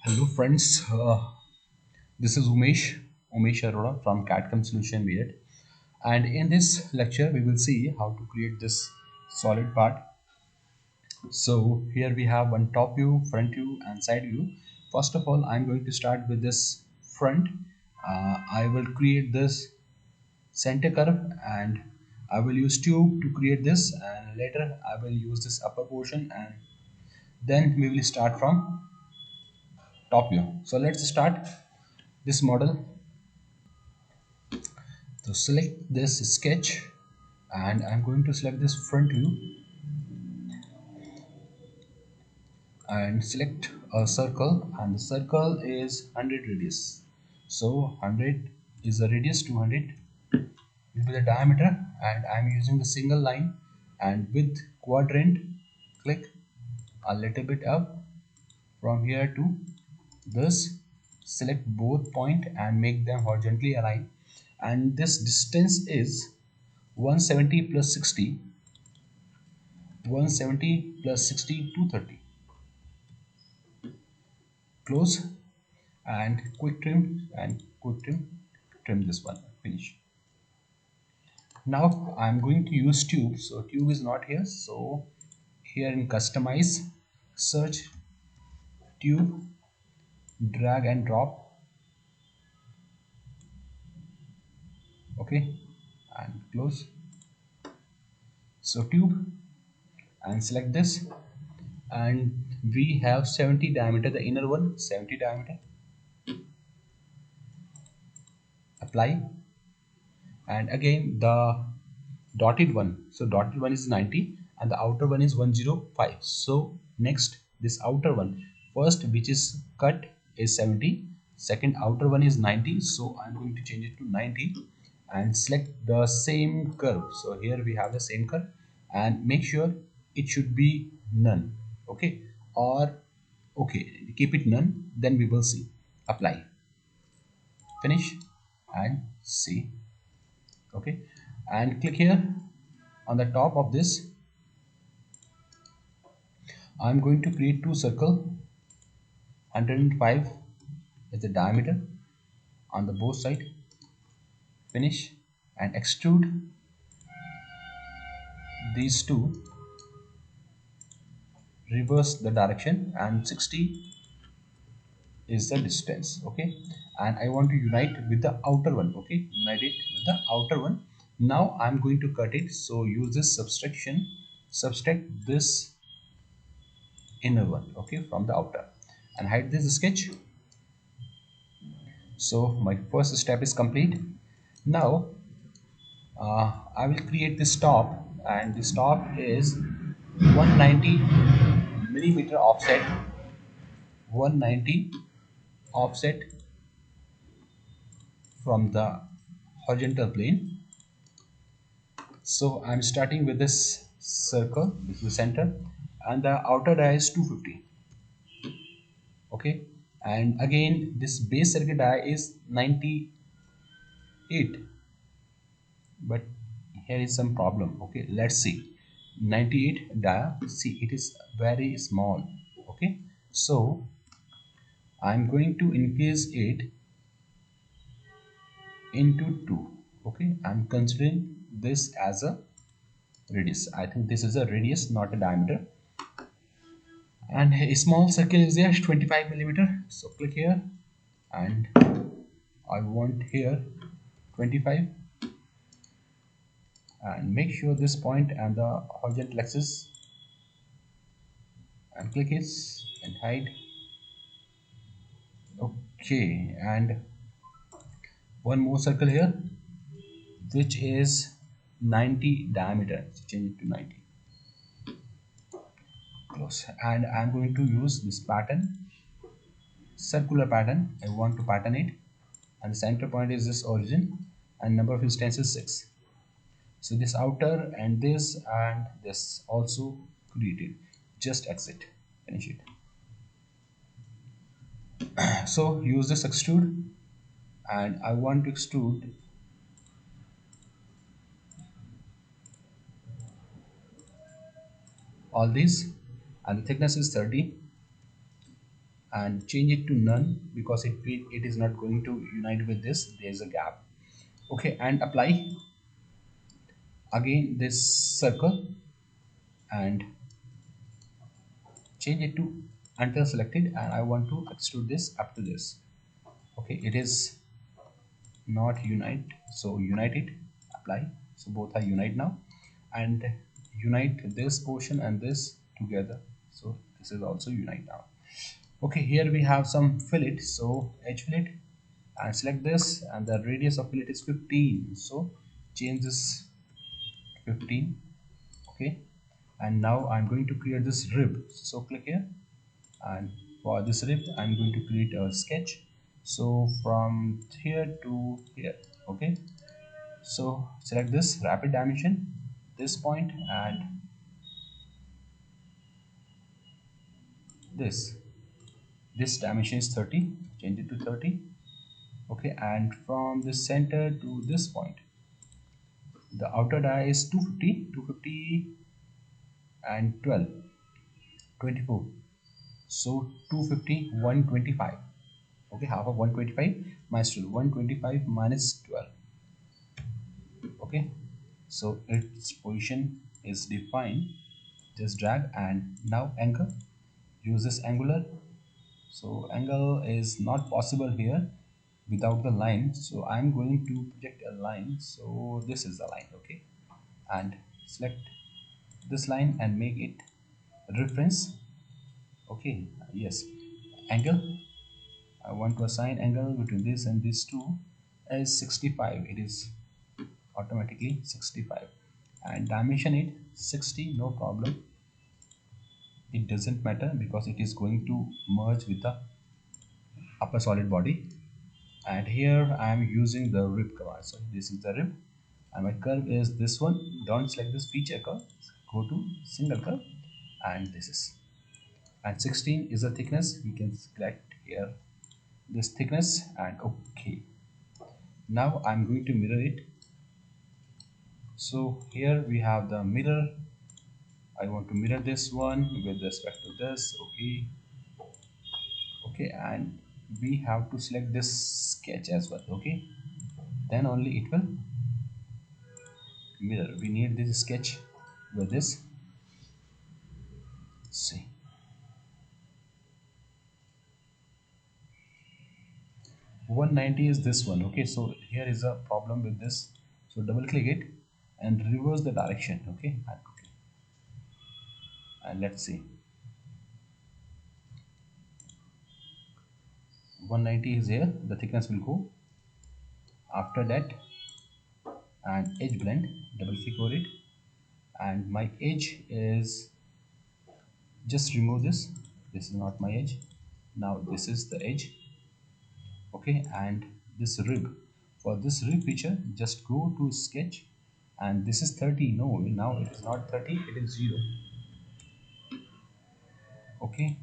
Hello friends, this is Umesh Arora from CAD Solution Method, and in this lecture we will see how to create this solid part. So here we have one top view, front view and side view. First of all, I'm going to start with this front. I will create this center curve and I will use tube to create this, and later I will use this upper portion, and then we will start from top view. So let's start this model. So select this sketch and I'm going to select this front view and select a circle, and the circle is 100 radius. So 100 is the radius, 200 will be the diameter, and I'm using the single line, and with quadrant click a little bit up from here to this, select both point and make them horizontally aligned, and this distance is 170 plus 60, 170 plus 60, 230. Close and quick trim, and quick trim this one, finish. Now I'm going to use tube, so tube is not here, so here in customize, search tube, drag and drop, okay, and close. So tube, and select this, and we have 70 diameter, the inner one 70 diameter, apply, and again the dotted one, so dotted one is 90 and the outer one is 105. So next this outer one, first which is cut is 70, second outer one is 90, so I'm going to change it to 90 and select the same curve. So here we have the same curve, and make sure it should be none, okay, or okay, keep it none, then we will see, apply, finish and see, okay, and click here on the top of this. I'm going to create two circle, 105 is the diameter on the both side, finish and extrude these two, reverse the direction, and 60 is the distance, okay, and I want to unite with the outer one, okay, unite it with the outer one. Now I'm going to cut it, so use this subtraction, subtract this inner one, okay, from the outer, and hide this sketch. So my first step is complete. Now I will create this top, and this top is 190 millimeter offset, 190 offset from the horizontal plane. So I'm starting with this circle, this is the center, and the outer die is 250, okay, and again this base circuit die is 98, but here is some problem, okay, let's see. 98 dia, see it is very small, okay, so I'm going to increase it into 2, okay, I'm considering this as a radius, I think this is a radius, not a diameter, and a small circle is there, 25 millimeter, so click here, and I want here 25, and make sure this point and the horizontal axis, and click it and hide, okay, and one more circle here which is 90 diameter, so change it to 90, close, and I'm going to use this pattern, circular pattern, I want to pattern it, and the center point is this origin, and number of instances 6. So this outer and this also created, just exit, finish it. So use this extrude, and I want to extrude all these, and the thickness is 30, and change it to none because it is not going to unite with this. There's a gap. Okay, and apply again this circle and change it to until selected, and I want to extrude this up to this. Okay, it is not unite, so unite it, apply, so both are unite now, and unite this portion and this together, so this is also unite now. Okay, here we have some fillet, so edge fillet, and select this, and the radius of fillet is 15, so change this 15. Okay, and now I'm going to create this rib, so click here, and for this rib I'm going to create a sketch, so from here to here. Okay, so select this rapid dimension, this point, and this dimension is 30, change it to 30. Okay, and from the center to this point the outer die is 250, 250 and 12, 24, so 250, 125. Okay, half of 125 minus 12, 125 minus 12. Okay, so its position is defined, just drag, and now angle, use this angular, so angle is not possible here without the line, so I'm going to project a line, so this is the line. Okay, and select this line and make it reference. Okay, yes, angle, I want to assign angle between this and these two as 65, it is automatically 65, and dimension it 60, no problem, it doesn't matter because it is going to merge with the upper solid body. And here I am using the rib command, so this is the rib, and my curve is this one. Don't select this feature curve, go to single curve, and this is, and 16 is the thickness, we can select here this thickness, and okay, now I'm going to mirror it, so here we have the mirror, I want to mirror this one with respect to this. Okay, okay, and we have to select this sketch as well. Okay, then only it will mirror, we need this sketch with this, see, 190 is this one. Okay, so here is a problem with this, so double click it and reverse the direction. Okay, and let's see, 190 is here, the thickness will go after that, and edge blend, double click over it, and my edge is, just remove this is not my edge, now this is the edge. Okay, and this rib, for this rib feature just go to sketch, and this is 30, no, now it is not 30, it is 0. Okay,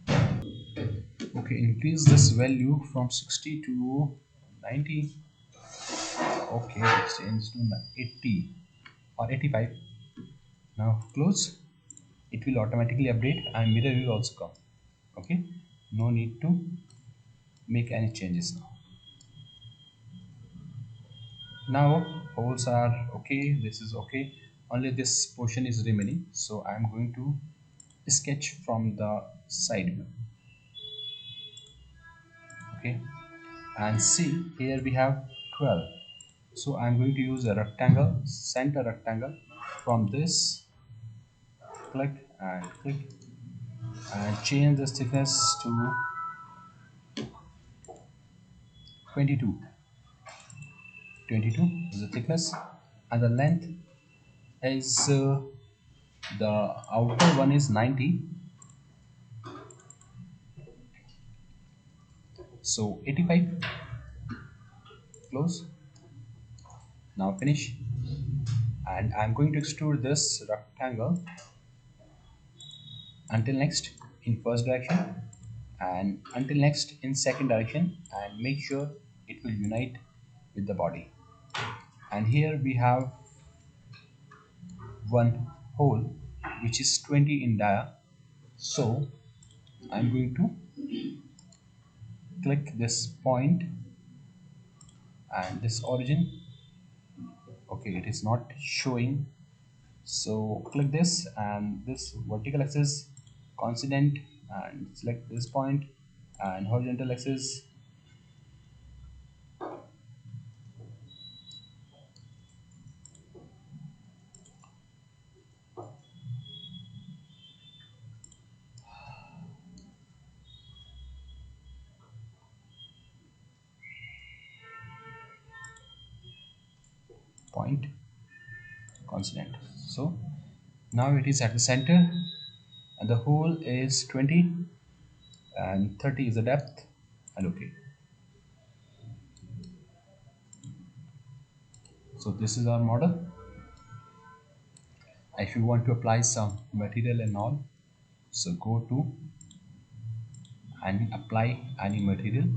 okay, increase this value from 60 to 90. Okay, change to 80 or 85. Now close, it will automatically update and mirror will also come. Okay, no need to make any changes now. Now holes are okay, this is okay, only this portion is remaining, so I am going to sketch from the side view. Okay, and see here we have 12, so I'm going to use a rectangle, center rectangle, from this click and change this thickness to 22. 22 is the thickness, and the length is the outer one is 90, so 85, close, now finish, and I'm going to extrude this rectangle until next in first direction and until next in second direction, and make sure it will unite with the body. And here we have one hole which is 20 in dia, so I'm going to click this point and this origin. Okay, it is not showing, so click this and this vertical axis constant and select this point, and horizontal axis point constant. So now it is at the center and the hole is 20 and 30 is the depth, and okay. So this is our model. If you want to apply some material and all, so go to and apply any material.